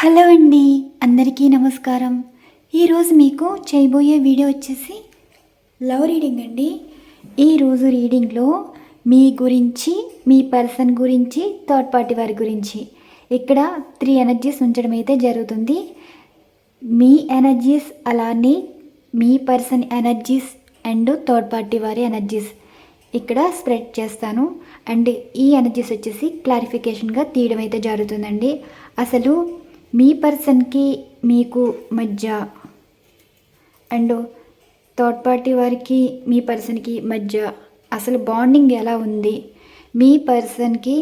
Hello అండి, అందరికీ నమస్కారం. ఈరోజు మీకు చేయబోయే వీడియో వచ్చేసి లవ్ రీడింగ్ అండి. ఈరోజు రీడింగ్లో మీ గురించి, మీ పర్సన్ గురించి, థర్డ్ పార్టీ వారి గురించి ఇక్కడ 3 ఎనర్జీస్ ఉంచడం అయితే జరుగుతుంది. మీ ఎనర్జీస్, అలానే మీ person energies and third party వారి ఎనర్జీస్ ఇక్కడ స్ప్రెడ్ చేస్తాను. అండ్ ఈ ఎనర్జీస్ వచ్చేసి క్లారిఫికేషన్గా తీయడం అయితే జరుగుతుందండి. అసలు మీ పర్సన్కి మీకు మధ్య అండ్ థర్డ్ పార్టీ వారికి మీ పర్సన్కి మధ్య అసలు బాండింగ్ ఎలా ఉంది, మీ పర్సన్కి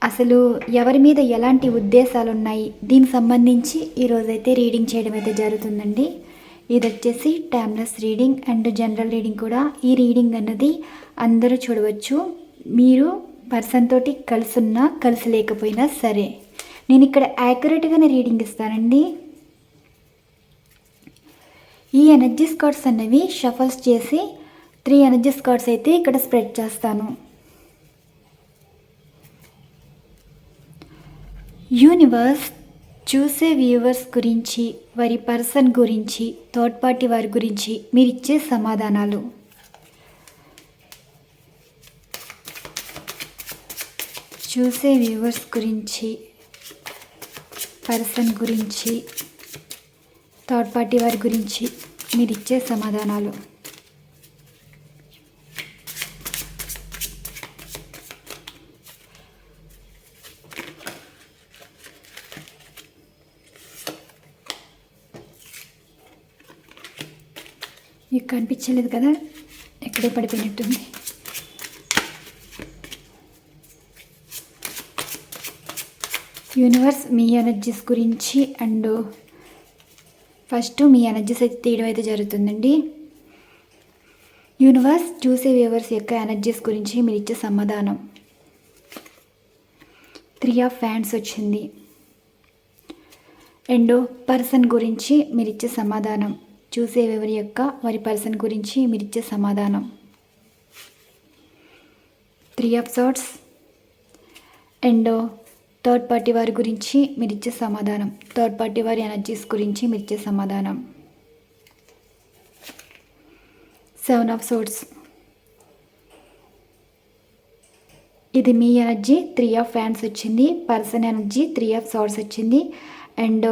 అసలు ఎవరి మీద ఎలాంటి ఉద్దేశాలు ఉన్నాయి, దీనికి సంబంధించి ఈరోజైతే రీడింగ్ చేయడం అయితే జరుగుతుందండి. ఇది వచ్చేసి timeless reading and general reading కూడా. ఈ రీడింగ్ అన్నది అందరూ చూడవచ్చు. మీరు పర్సన్ తోటి కలిసి ఉన్నా కలిసి లేకపోయినా సరే నేను ఇక్కడ యాక్యురేట్గానే రీడింగ్ ఇస్తానండి. ఈ ఎనర్జీస్ కార్డ్స్ అన్నవి షఫల్స్ చేసి 3 ఎనర్జీస్ కార్డ్స్ అయితే ఇక్కడ స్ప్రెడ్ చేస్తాను. యూనివర్స్ చూసే వ్యూవర్స్ గురించి, వారి పర్సన్ గురించి, థర్డ్ పార్టీ వారి గురించి మీరు ఇచ్చే సమాధానాలు. చూసే వ్యూవర్స్ గురించి, పర్సన్ గురించి, థర్డ్ పార్టీ వారి గురించి మీరు ఇచ్చే సమాధానాలు. మీకు కనిపించలేదు కదా, ఎక్కడే పడిపోయినట్టుంది. యూనివర్స్ మీ ఎనర్జీస్ గురించి అండ్ ఫస్ట్ మీ ఎనర్జీస్ అయితే తీయడం అయితే జరుగుతుందండి. యూనివర్స్ చూసే వ్యూవర్స్ యొక్క ఎనర్జీస్ గురించి మీరు ఇచ్చే సమాధానం. 3 ఆఫ్ ఫ్యాన్స్ వచ్చింది. అండ్ పర్సన్ గురించి మీరు ఇచ్చే సమాధానం. చూసే వ్యూవర్ యొక్క వారి పర్సన్ గురించి మీరు ఇచ్చే సమాధానం. 3 of swords and third party వారి గురించి మీరు ఇచ్చే సమాధానం. థర్డ్ పార్టీ వారి ఎనర్జీస్ గురించి మీరు ఇచ్చే సమాధానం. 7 ఆఫ్ సోర్ట్స్. ఇది మీ ఎనర్జీ. 3 ఆఫ్ ఫ్యాన్స్ వచ్చింది. పర్సన్ ఎనర్జీ 3 ఆఫ్ సోర్ట్స్ వచ్చింది. అండ్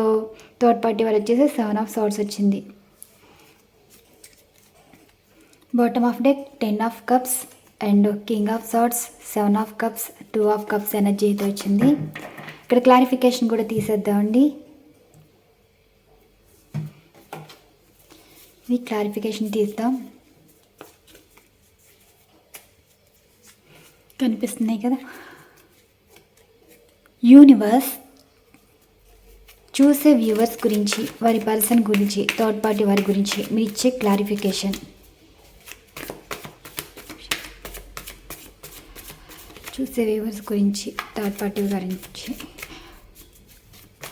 థర్డ్ పార్టీ వారు వచ్చేసి 7 ఆఫ్ సోర్ట్స్ వచ్చింది. Bottom of deck 10 of cups and king of swords, 7 of cups, 2 of cups energy అయితే వచ్చింది. ఇక్కడ క్లారిఫికేషన్ కూడా తీసేద్దామండి. ఇది క్లారిఫికేషన్ తీద్దాం. కనిపిస్తున్నాయి కదా. యూనివర్స్ చూసే వ్యూవర్స్ గురించి, వారి పర్సన్ గురించి, థర్డ్ పార్టీ వారి గురించి మీరు ఇచ్చే క్లారిఫికేషన్. చూసే వ్యూవర్స్ గురించి, థర్డ్ పార్టీ గురించి,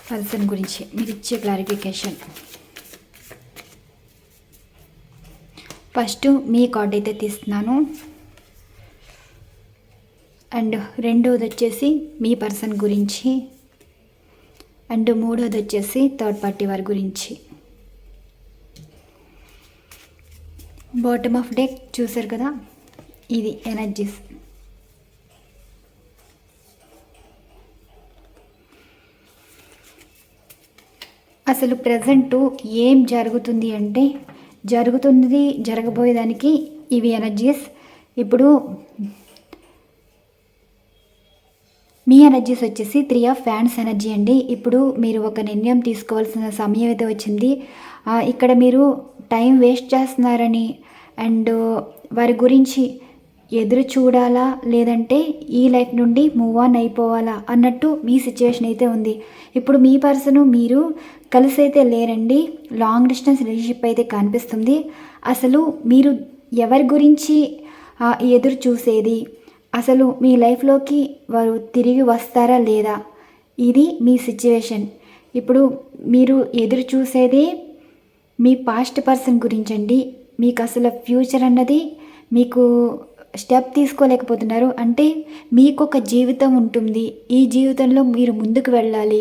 పర్సన్ గురించి మీరు ఇచ్చే క్లారిఫికేషన్. ఫస్ట్ మీ కార్డ్ అయితే తీస్తున్నాను. అండ్ రెండోది వచ్చేసి మీ పర్సన్ గురించి. అండ్ మూడోది వచ్చేసి థర్డ్ పార్టీ వారి గురించి. బాటమ్ ఆఫ్ డెక్ చూసారు కదా, ఇది ఎనర్జీస్. అసలు ప్రజెంటు ఏం జరుగుతుంది అంటే, జరగబోయేదానికి ఇవి ఎనర్జీస్. ఇప్పుడు మీ ఎనర్జీస్ వచ్చేసి 3 ఆఫ్ ఫ్యాన్స్ ఎనర్జీ అండి. ఇప్పుడు మీరు ఒక నిర్ణయం తీసుకోవాల్సిన సమయం అయితే వచ్చింది. ఇక్కడ మీరు టైం వేస్ట్ చేస్తున్నారని అండ్ వారి గురించి ఎదురు చూడాలా, లేదంటే ఈ లైఫ్ నుండి మూవ్ ఆన్ అయిపోవాలా అన్నట్టు మీ సిచ్యువేషన్ అయితే ఉంది. ఇప్పుడు మీ పర్సన్ మీరు కలిసి అయితే లేరండి. లాంగ్ డిస్టెన్స్ రిలేషన్షిప్ అయితే కనిపిస్తుంది. అసలు మీరు ఎవరి గురించి ఎదురు చూసేది, అసలు మీ లైఫ్లోకి వారు తిరిగి వస్తారా లేదా, ఇది మీ సిచ్యువేషన్. ఇప్పుడు మీరు ఎదురు చూసేదే మీ పాస్ట్ పర్సన్ గురించండి. మీకు అసలు ఫ్యూచర్ అన్నది మీకు స్టెప్ తీసుకోలేకపోతున్నారు. అంటే మీకు ఒక జీవితం ఉంటుంది, ఈ జీవితంలో మీరు ముందుకు వెళ్ళాలి,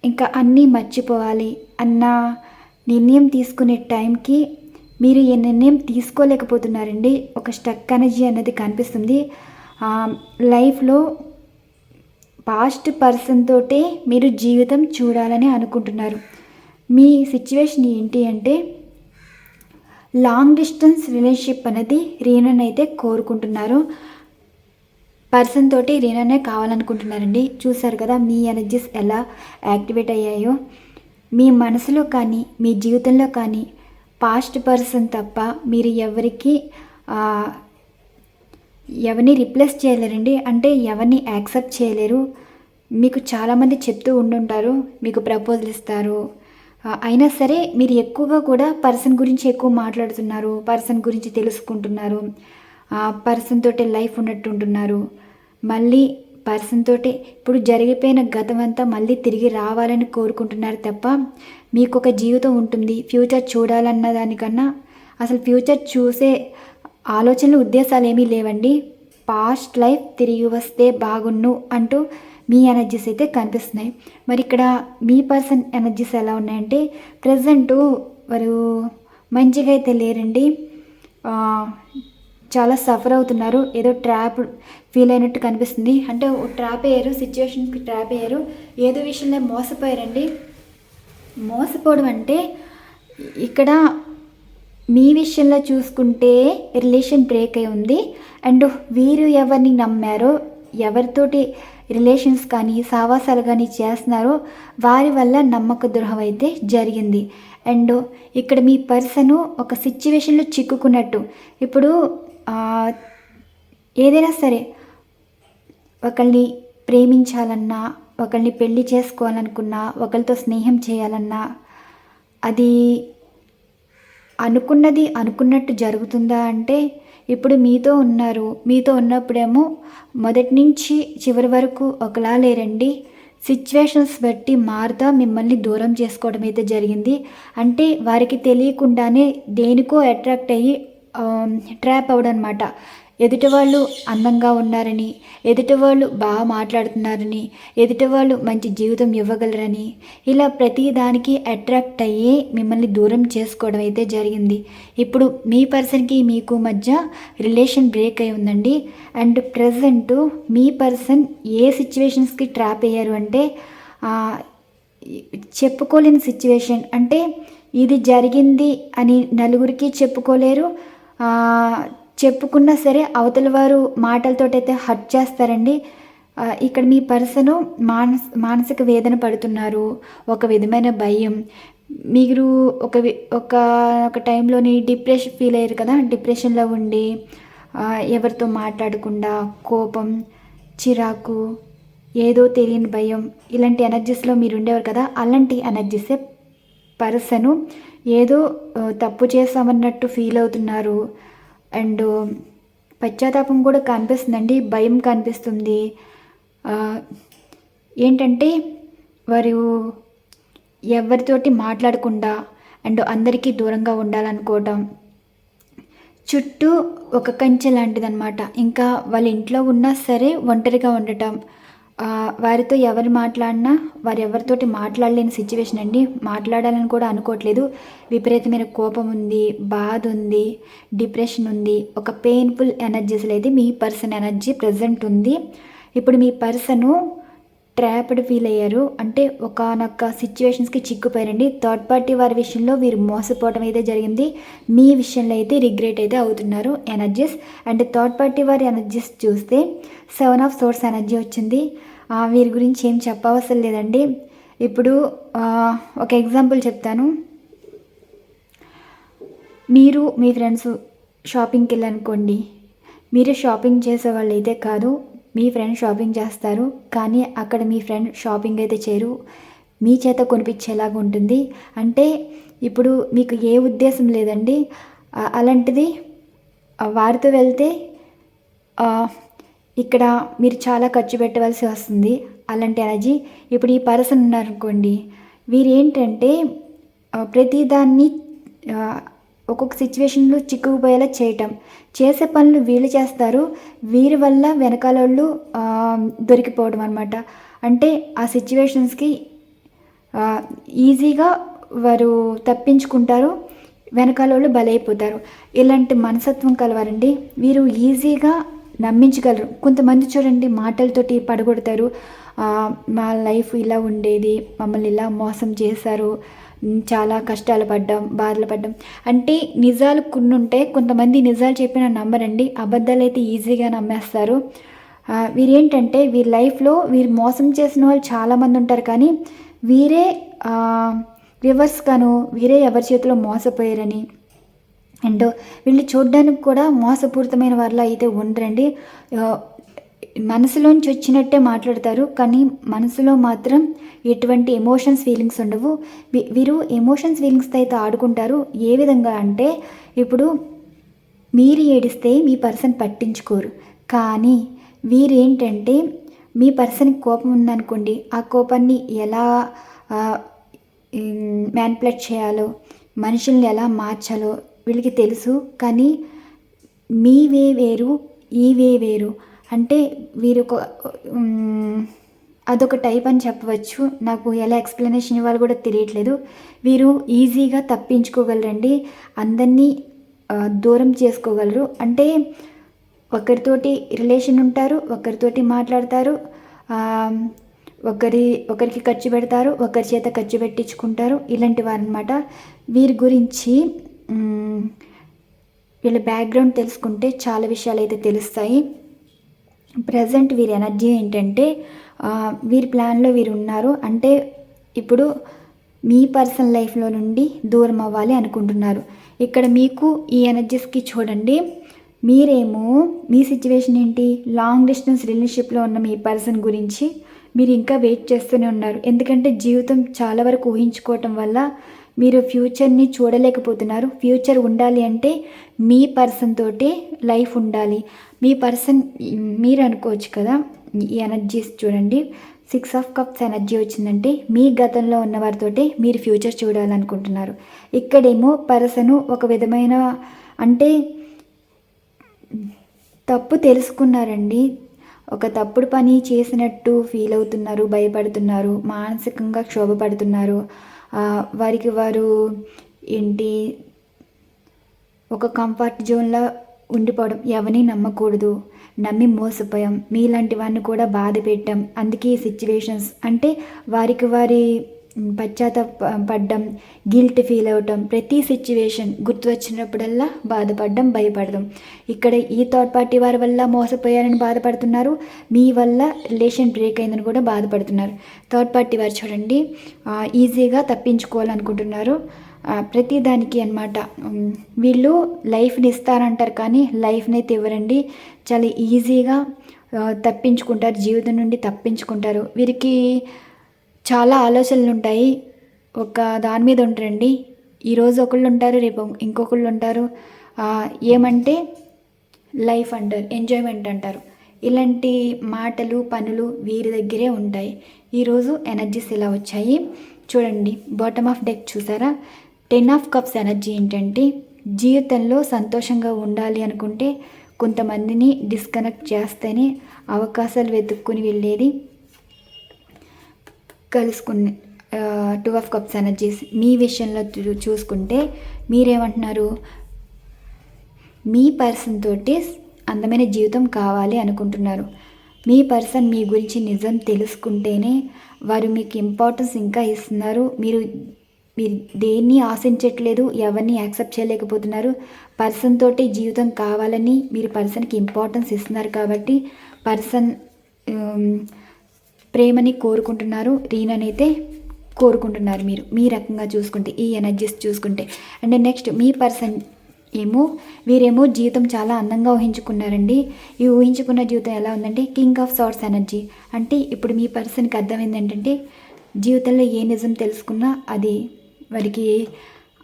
ఇంకా అన్నీ మర్చిపోవాలి అన్న నిర్ణయం తీసుకునే టైంకి మీరు ఏ నిర్ణయం తీసుకోలేకపోతున్నారండి. ఒక స్టక్ ఎనర్జీ అనేది కనిపిస్తుంది. లైఫ్లో పాస్ట్ పర్సన్ తోటే మీరు జీవితం చూడాలని అనుకుంటున్నారు. మీ సిచ్యువేషన్ ఏంటి అంటే లాంగ్ డిస్టెన్స్ రిలేషన్షిప్ అనేది రీయూనియన్ అయితే కోరుకుంటున్నారు. పర్సన్ తోటి రీయూనియనే కావాలనుకుంటున్నారండి. చూసారు కదా మీ ఎనర్జీస్ ఎలా యాక్టివేట్ అయ్యాయో. మీ మనసులో కానీ మీ జీవితంలో కానీ పాస్ట్ పర్సన్ తప్ప మీరు ఎవరిని రిప్లేస్ చేయలేరండి. అంటే ఎవరిని యాక్సెప్ట్ చేయలేరు. మీకు చాలామంది చెప్తూ ఉండుంటారు మీకు ప్రపోజల్ ఇస్తారు, అయినా సరే మీరు ఎక్కువగా కూడా పర్సన్ గురించి ఎక్కువ మాట్లాడుతున్నారు, పర్సన్ గురించి తెలుసుకుంటున్నారు, పర్సన్ తోటి లైఫ్ ఉన్నట్టు ఉంటున్నారు. మళ్ళీ పర్సన్ తోటి ఇప్పుడు జరిగిపోయిన గతం అంతా మళ్ళీ తిరిగి రావాలని కోరుకుంటున్నారు తప్ప మీకు ఒక జీవితం ఉంటుంది, ఫ్యూచర్ చూడాలన్న దానికన్నా అసలు ఫ్యూచర్ చూసే ఆలోచనలు ఉద్దేశాలు ఏమీ లేవండి. పాస్ట్ లైఫ్ తిరిగి వస్తే బాగున్ను అంటూ మీ ఎనర్జీస్ అయితే కనిపిస్తున్నాయి. మరి ఇక్కడ మీ పర్సన్ ఎనర్జీస్ ఎలా ఉన్నాయంటే ప్రజెంటు వారు మంచిగా అయితే లేరండి. చాలా సఫర్ అవుతున్నారు. ఏదో ట్రాప్ ఫీల్ అయినట్టు కనిపిస్తుంది. అంటే ట్రాప్ అయ్యారు, సిచ్యువేషన్కి ట్రాప్ అయ్యారు, ఏదో విషయంలో మోసపోయారండి. మోసపోవడం అంటే ఇక్కడ మీ విషయంలో చూసుకుంటే రిలేషన్ బ్రేక్ అయి ఉంది. అండ్ వీరు ఎవరిని నమ్మారో, ఎవరితోటి రిలేషన్స్ కానీ సావాసాలు కానీ చేస్తున్నారో వారి వల్ల నమ్మక ద్రోహం అయితే జరిగింది. అండ్ ఇక్కడ మీ పర్సను ఒక సిచ్యువేషన్లో చిక్కుకున్నట్టు. ఇప్పుడు ఏదైనా సరే ఒకరిని ప్రేమించాలన్నా, ఒకరిని పెళ్లి చేసుకోవాలనుకున్నా, ఒకరితో స్నేహం చేయాలన్నా అది అనుకున్నది అనుకున్నట్టు జరుగుతుందా అంటే ఇప్పుడు మీతో ఉన్నారు, మీతో ఉన్నప్పుడేమో మొదటి నుంచి చివరి వరకు ఒకలా లేరండి. సిచ్యువేషన్స్ బట్టి మారుతా మిమ్మల్ని దూరం చేసుకోవడం అయితే జరిగింది. అంటే వారికి తెలియకుండానే దేనికో అట్రాక్ట్ అయ్యి ట్రాప్ అవ్వడం అనమాట. ఎదుటివాళ్ళు అందంగా ఉన్నారని, ఎదుటివాళ్ళు బాగా మాట్లాడుతున్నారని, ఎదుటివాళ్ళు మంచి జీవితం ఇవ్వగలరని ఇలా ప్రతిదానికి అట్రాక్ట్ అయ్యి మిమ్మల్ని దూరం చేసుకోవడం అయితే జరిగింది. ఇప్పుడు మీ పర్సన్కి మీకు మధ్య రిలేషన్ బ్రేక్ అయి ఉందండి. అండ్ ప్రజెంటు మీ పర్సన్ ఏ సిచ్యువేషన్స్కి ట్రాప్ అయ్యారు అంటే చెప్పుకోలేని సిచ్యువేషన్. అంటే ఇది జరిగింది అని నలుగురికి చెప్పుకోలేరు. చెప్పుకున్నా సరే అవతల వారు మాటలతోటైతే హర్ట్ చేస్తారండి. ఇక్కడ మీ పర్సను మానసిక వేదన పడుతున్నారు, ఒక విధమైన భయం. మీరు ఒక టైంలోని డిప్రెషన్ ఫీల్ అయ్యారు కదా, డిప్రెషన్లో ఉండి ఎవరితో మాట్లాడకుండా కోపం, చిరాకు, ఏదో తెలియని భయం, ఇలాంటి ఎనర్జీస్లో మీరు ఉండేవారు కదా. అలాంటి ఎనర్జీసే పర్సను ఏదో తప్పు చేస్తామన్నట్టు ఫీల్ అవుతున్నారు. అండ్ పశ్చాత్తాపం కూడా కనిపిస్తుందండి, భయం కనిపిస్తుంది. ఏంటంటే వారు ఎవరితోటి మాట్లాడకుండా అండ్ అందరికీ దూరంగా ఉండాలనుకోవటం, చుట్టూ ఒక కంచె లాంటిదన్నమాట. ఇంకా వాళ్ళ ఇంట్లో ఉన్నా సరే ఒంటరిగా ఉండటం, వారితో ఎవరు మాట్లాడినా వారు ఎవరితోటి మాట్లాడలేని సిచ్యువేషన్ అండి. మాట్లాడాలని కూడా అనుకోవట్లేదు. విపరీతమైన కోపం ఉంది, బాధ ఉంది, డిప్రెషన్ ఉంది, ఒక పెయిన్ఫుల్ ఎనర్జీస్లో అయితే మీ పర్సన్ ఎనర్జీ ప్రజెంట్ ఉంది. ఇప్పుడు మీ పర్సను ట్రాప్డ్ ఫీల్ అయ్యారు. అంటే ఒకనొక సిచ్యువేషన్స్కి చిక్కుపోయారండి. థర్డ్ పార్టీ వారి విషయంలో వీరు మోసపోవడం అయితే జరిగింది. మీ విషయంలో అయితే రిగ్రెట్ అయితే అవుతున్నారు ఎనర్జీస్. అండ్ థర్డ్ పార్టీ వారి ఎనర్జీస్ చూస్తే 7 ఆఫ్ సోర్స్ ఎనర్జీ వచ్చింది. వీరి గురించి ఏం చెప్పవసరం లేదండి. ఇప్పుడు ఒక ఎగ్జాంపుల్ చెప్తాను. మీరు మీ ఫ్రెండ్స్ షాపింగ్కి వెళ్ళనుకోండి, మీరు షాపింగ్ చేసేవాళ్ళు అయితే కాదు, మీ ఫ్రెండ్ షాపింగ్ చేస్తారు. కానీ అక్కడ మీ ఫ్రెండ్ షాపింగ్ అయితే చేయరు, మీ చేత కొనిపించేలాగా ఉంటుంది. అంటే ఇప్పుడు మీకు ఏ ఉద్దేశం లేదండి. అలాంటిది వారితో వెళ్తే ఇక్కడ మీరు చాలా ఖర్చు పెట్టవలసి వస్తుంది. అలాంటి ఎనర్జీ. ఇప్పుడు ఈ పర్సన్ ఉన్నారనుకోండి, వీరు ఏంటంటే ప్రతిదాన్ని ఒక్కొక్క సిచ్యువేషన్లో చిక్కుకుపోయేలా చేయటం, చేసే పనులు వీళ్ళు చేస్తారు, వీరి వల్ల వెనకాలోళ్ళు దొరికిపోవడం అనమాట. అంటే ఆ సిచ్యువేషన్స్కి ఈజీగా వారు తప్పించుకుంటారు, వెనకాలోళ్ళు బలైపోతారు. ఇలాంటి మనస్తత్వం కలవారండి. వీరు ఈజీగా నమ్మించగలరు. కొంతమంది చూడండి మాటలతోటి పడగొడతారు. మా లైఫ్ ఇలా ఉండేది, మమ్మల్ని ఇలా మోసం చేశారు, చాలా కష్టాలు పడ్డాం, బాధలు పడ్డాం అంటే నిజాలు కొన్ని ఉంటాయి. కొంతమంది నిజాలు చెప్పిన నమ్మరండి, అబద్ధాలు అయితే ఈజీగా నమ్మేస్తారు. వీరేంటంటే వీరి లైఫ్లో వీరు మోసం చేసిన వాళ్ళు చాలామంది ఉంటారు, కానీ వీరే రివర్స్గాను వీరే ఎవరి చేతిలో మోసపోయారని అండ్ వీళ్ళు చూడడానికి కూడా మోసపూరితమైన వాళ్ళ అయితే ఉండరండి. మనసులోంచి వచ్చినట్టే మాట్లాడతారు, కానీ మనసులో మాత్రం ఎటువంటి ఎమోషన్స్ ఫీలింగ్స్ ఉండవు. వీరు ఎమోషన్స్ ఫీలింగ్స్తో అయితే ఆడుకుంటారు. ఏ విధంగా అంటే ఇప్పుడు మీరు ఏడిస్తే మీ పర్సన్ పట్టించుకోరు, కానీ వీరేంటంటే మీ పర్సన్కి కోపం ఉందనుకోండి, ఆ కోపాన్ని ఎలా మ్యానిపులేట్ చేయాలో, మనుషుల్ని ఎలా మార్చాలో వీళ్ళకి తెలుసు. కానీ మీ వే వేరు, ఈ వే వేరు. అంటే వీరు అదొక టైప్ అని చెప్పవచ్చు. నాకు ఎలా ఎక్స్ప్లెనేషన్ ఇవ్వాలి కూడా తెలియట్లేదు. వీరు ఈజీగా తప్పించుకోగలరండి, అందరినీ దూరం చేసుకోగలరు. అంటే ఒకరితోటి రిలేషన్ ఉంటారు, ఒకరితోటి మాట్లాడతారు, ఒకరికి ఖర్చు పెడతారు, ఒకరి చేత ఖర్చు పెట్టించుకుంటారు. ఇలాంటి వారు అనమాట. వీరి గురించి వీళ్ళ బ్యాక్గ్రౌండ్ తెలుసుకుంటే చాలా విషయాలు అయితే తెలుస్తాయి. ప్రజెంట్ వీరి ఎనర్జీ ఏంటంటే వీరి ప్లాన్లో వీరు ఉన్నారు. అంటే ఇప్పుడు మీ పర్సనల్ లైఫ్లో నుండి దూరం అవ్వాలి అనుకుంటున్నారు. ఇక్కడ మీకు ఈ ఎనర్జీస్కి చూడండి, మీరేమో మీ సిచ్యువేషన్ ఏంటి, లాంగ్ డిస్టెన్స్ రిలేషన్షిప్లో ఉన్న మీ పర్సన్ గురించి మీరు ఇంకా వెయిట్ చేస్తూనే ఉన్నారు. ఎందుకంటే జీవితం చాలా వరకు ఊహించుకోవటం వల్ల మీరు ఫ్యూచర్ని చూడలేకపోతున్నారు. ఫ్యూచర్ ఉండాలి అంటే మీ పర్సన్ తోటి లైఫ్ ఉండాలి. మీ పర్సన్ మీరు అనుకోవచ్చు కదా. ఈ ఎనర్జీస్ చూడండి, 6 ఆఫ్ కప్స్ ఎనర్జీ వచ్చిందంటే మీ గతంలో ఉన్న వారితోటే మీరు ఫ్యూచర్ చూడాలనుకుంటున్నారు. ఇక్కడేమో పర్సను ఒక విధమైన అంటే తప్పు తెలుసుకున్నారండి, ఒక తప్పుడు పని చేసినట్టు ఫీల్ అవుతున్నారు, భయపడుతున్నారు, మానసికంగా క్షోభపడుతున్నారు. వారికి వారు ఏంటి ఒక కంఫర్ట్ జోన్లో ఉండిపోవడం, ఎవరిని నమ్మకూడదు, నమ్మి మోసపోయాం, మీలాంటి వారిని కూడా బాధ పెట్టాం, అందుకే ఈ సిచ్యువేషన్స్ అంటే వారికి వారి పశ్చాత్తాపడ్డం, గిల్ట్ ఫీల్ అవటం, ప్రతి సిచ్యువేషన్ గుర్తు వచ్చినప్పుడల్లా బాధపడడం, భయపడడం. ఇక్కడ ఈ థర్డ్ పార్టీ వారి వల్ల మోసపోయారని బాధపడుతున్నారు, మీ వల్ల రిలేషన్ బ్రేక్ అయిందని కూడా బాధపడుతున్నారు. థర్డ్ పార్టీ వారు చూడండి ఈజీగా తప్పించుకోవాలనుకుంటున్నారు ప్రతి దానికి అన్నమాట. వీళ్ళు లైఫ్ని ఇస్తారంటారు, కానీ లైఫ్ని అయితే ఇవ్వరండి. చాలా ఈజీగా తప్పించుకుంటారు, జీవితం నుండి తప్పించుకుంటారు. వీరికి చాలా ఆలోచనలు ఉంటాయి, ఒక దాని మీద ఉంటారండి. ఈరోజు ఒకళ్ళు ఉంటారు, రేపు ఇంకొకళ్ళు ఉంటారు. ఏమంటే లైఫ్ అంటారు, ఎంజాయ్మెంట్ అంటారు. ఇలాంటి మాటలు పనులు వీరి దగ్గరే ఉంటాయి. ఈరోజు ఎనర్జీస్ ఇలా వచ్చాయి చూడండి. బాటమ్ ఆఫ్ డెక్ చూసారా, 10 ఆఫ్ కప్స్ ఎనర్జీ ఏంటంటే జీవితంలో సంతోషంగా ఉండాలి అనుకుంటే కొంతమందిని డిస్కనెక్ట్ చేస్తేనే అవకాశాలు వెతుక్కుని వెళ్ళేది కలుసుకుని. 2 ఆఫ్ కప్స్ ఎనర్జీస్ మీ విషయంలో చూసుకుంటే మీరేమంటున్నారు, మీ పర్సన్ తోటి అందమైన జీవితం కావాలి అనుకుంటున్నారు. మీ పర్సన్ మీ గురించి నిజం తెలుసుకుంటేనే వారు మీకు ఇంపార్టెన్స్ ఇంకా ఇస్తున్నారు. మీరు దేన్ని ఆశించట్లేదు, ఎవరిని యాక్సెప్ట్ చేయలేకపోతున్నారు. పర్సన్ తోటి జీవితం కావాలని మీరు పర్సన్కి ఇంపార్టెన్స్ ఇస్తున్నారు. కాబట్టి పర్సన్ ప్రేమని కోరుకుంటున్నారు, రీననైతే కోరుకుంటున్నారు. మీరు మీ రకంగా చూసుకుంటే, ఈ ఎనర్జీస్ చూసుకుంటే. అండ్ నెక్స్ట్ మీ పర్సన్ ఏమో వీరేమో జీవితం చాలా అందంగా ఊహించుకున్నారండి. ఈ ఊహించుకున్న జీవితం ఎలా ఉందంటే కింగ్ ఆఫ్ సార్ట్స్ ఎనర్జీ. అంటే ఇప్పుడు మీ పర్సన్కి అర్థమైంది ఏంటంటే జీవితంలో ఏ నిజం తెలుసుకున్నా అది వారికి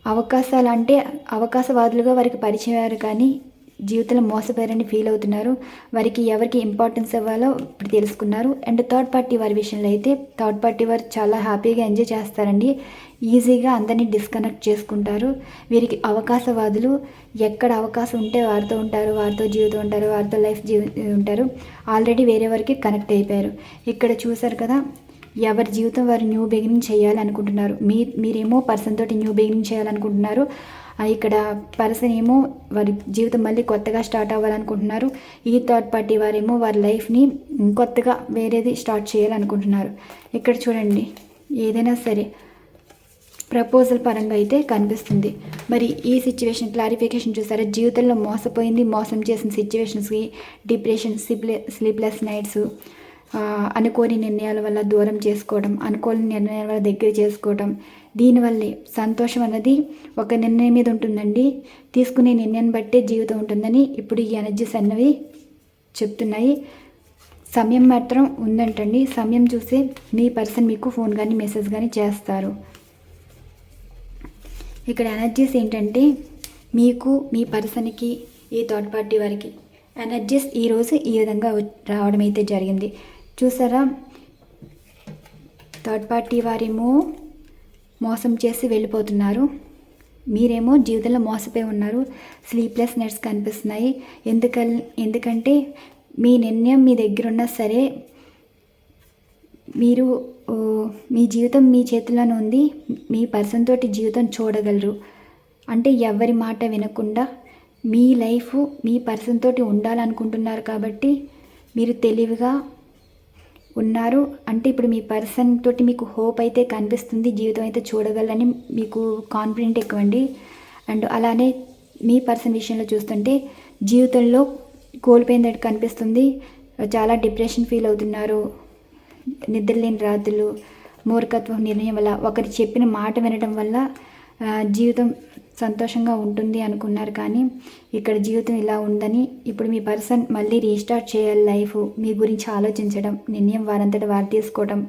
అవకాశాలు అంటే అవకాశవాదులుగా వారికి పరిచయారు, కానీ జీవితంలో మోసపోయారని ఫీల్ అవుతున్నారు. వారికి ఎవరికి ఇంపార్టెన్స్ ఇవ్వాలో ఇప్పుడు తెలుసుకున్నారు. అండ్ థర్డ్ పార్టీ వారి విషయంలో అయితే థర్డ్ పార్టీ వారు చాలా హ్యాపీగా ఎంజాయ్ చేస్తారండి. ఈజీగా అందరినీ డిస్కనెక్ట్ చేసుకుంటారు. వీరికి అవకాశవాదులు, ఎక్కడ అవకాశం ఉంటే వారితో ఉంటారు, వారితో జీవితం ఉంటారు, వారితో లైఫ్ ఉంటారు. ఆల్రెడీ వేరే వారికి కనెక్ట్ అయిపోయారు. ఇక్కడ చూసారు కదా, ఎవరి జీవితం వారు న్యూ బిగినింగ్ చేయాలనుకుంటున్నారు. మీరేమో పర్సన్ తోటి న్యూ బిగినింగ్ చేయాలనుకుంటున్నారు. ఇక్కడ పర్సన్ ఏమో వారి జీవితం మళ్ళీ కొత్తగా స్టార్ట్ అవ్వాలనుకుంటున్నారు. ఈ థర్డ్ పార్టీ వారేమో వారి లైఫ్ని కొత్తగా వేరేది స్టార్ట్ చేయాలనుకుంటున్నారు. ఇక్కడ చూడండి, ఏదైనా సరే ప్రపోజల్ పరంగా అయితే కనిపిస్తుంది. మరి ఈ సిచ్యువేషన్ క్లారిఫికేషన్ చూసారా, జీవితంలో మోసపోయింది, మోసం చేసిన సిచ్యువేషన్స్కి డిప్రెషన్, స్లీప్లెస్ నైట్స్, అనుకోని నిర్ణయాల వల్ల దూరం చేసుకోవడం, అనుకోని నిర్ణయాల వల్ల దగ్గర చేసుకోవడం, దీనివల్లే సంతోషం అన్నది ఒక నిర్ణయం మీద ఉంటుందండి. తీసుకునే నిర్ణయాన్ని బట్టే జీవితం ఉంటుందని ఇప్పుడు ఈ ఎనర్జీస్ అన్నవి చెప్తున్నాయి. సమయం మాత్రం ఉందంటండి. సమయం చూసే మీ పర్సన్ మీకు ఫోన్ కానీ మెసేజ్ కానీ చేస్తారు. ఇక్కడ ఎనర్జీస్ ఏంటంటే మీకు, మీ పర్సన్కి, ఈ థర్డ్ పార్టీ వారికి ఎనర్జీస్ ఈరోజు ఈ విధంగా రావడం అయితే జరిగింది. చూసారా, థర్డ్ పార్టీ వారేమో మోసం చేసి వెళ్ళిపోతున్నారు. మీరేమో జీవితంలో మోసపోయి ఉన్నారు. స్లీప్లెస్ నైట్స్ కనిపిస్తున్నాయి. ఎందుకంటే మీ నిర్ణయం మీ దగ్గర ఉన్నా సరే, మీరు మీ జీవితం మీ చేతిలోనే ఉంది. మీ పర్సన్ తోటి జీవితం చూడగలరు. అంటే ఎవరి మాట వినకుండా మీ లైఫ్ మీ పర్సన్ తోటి ఉండాలనుకుంటున్నారు. కాబట్టి మీరు తెలివిగా ఉన్నారు. అంటే ఇప్పుడు మీ పర్సన్ తోటి మీకు హోప్ అయితే కనిపిస్తుంది, జీవితం అయితే చూడగలని మీకు కాన్ఫిడెంట్ ఎక్కువండి. అండ్ అలానే మీ పర్సన్ విషయంలో చూస్తుంటే జీవితంలో కోల్పోయిందని కనిపిస్తుంది. చాలా డిప్రెషన్ ఫీల్ అవుతున్నారు. నిద్రలేని రాత్రులు, మూర్ఖత్వం నిర్ణయం వల్ల, ఒకరు చెప్పిన మాట వినడం వల్ల జీవితం సంతోషంగా ఉంటుంది అనుకున్నారు. కానీ ఇక్కడ జీవితం ఇలా ఉందని ఇప్పుడు మీ పర్సన్ మళ్ళీ రీస్టార్ట్ చేయాలి లైఫ్. మీ గురించి ఆలోచించడం, నిర్ణయం వారంతటా వారు తీసుకోవడం,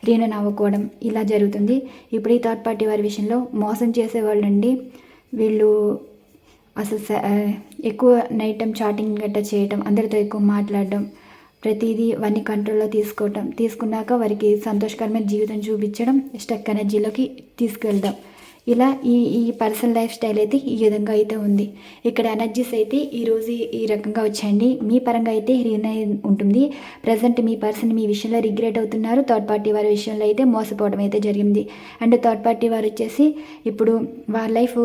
రీనన్ అవ్వకపోవడం ఇలా జరుగుతుంది. ఇప్పుడు ఈ థర్డ్ పార్టీ వారి విషయంలో మోసం చేసేవాళ్ళు అండి. వీళ్ళు అసలు ఎక్కువ నైట్ టైం చాటింగ్ గట్రా చేయడం, అందరితో ఎక్కువ మాట్లాడడం, ప్రతిదీ వారిని కంట్రోల్లో తీసుకున్నాక వారికి సంతోషకరమైన జీవితం చూపించడం, స్టక్ ఎనర్జీలోకి తీసుకెళ్దాం. ఇలా ఈ పర్సనల్ లైఫ్ స్టైల్ అయితే ఈ విధంగా అయితే ఉంది. ఇక్కడ ఎనర్జీస్ అయితే ఈరోజు ఈ రకంగా వచ్చాయండి. మీ పరంగా అయితే రీనైన్ ఉంటుంది. ప్రజెంట్ మీ పర్సన్ మీ విషయంలో రిగ్రెట్ అవుతున్నారు. థర్డ్ పార్టీ వారి విషయంలో అయితే మోసపోవడం అయితే జరిగింది. అండ్ థర్డ్ పార్టీ వారు వచ్చేసి ఇప్పుడు వారి లైఫ్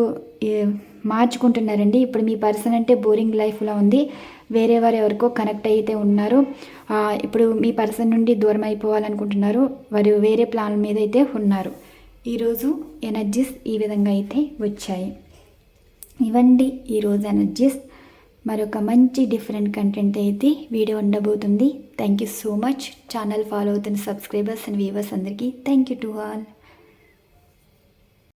మార్చుకుంటున్నారండి. ఇప్పుడు మీ పర్సన్ అంటే బోరింగ్ లైఫ్లో ఉంది. వేరే వారు ఎవరికో కనెక్ట్ అయితే ఉన్నారు. ఇప్పుడు మీ పర్సన్ నుండి దూరం అయిపోవాలనుకుంటున్నారు. వారు వేరే ప్లాన్ మీద అయితే ఉన్నారు. ఈరోజు ఎనర్జీస్ ఈ విధంగా అయితే వచ్చాయి. ఇవండి ఈరోజు ఎనర్జీస్. మరొక మంచి డిఫరెంట్ కంటెంట్ అయితే వీడియో ఉండబోతుంది. Thank you so much. Channel follow అవుతున్న సబ్స్క్రైబర్స్ అండ్ వ్యూవర్స్ అందరికీ థ్యాంక్ యూ టు ఆల్.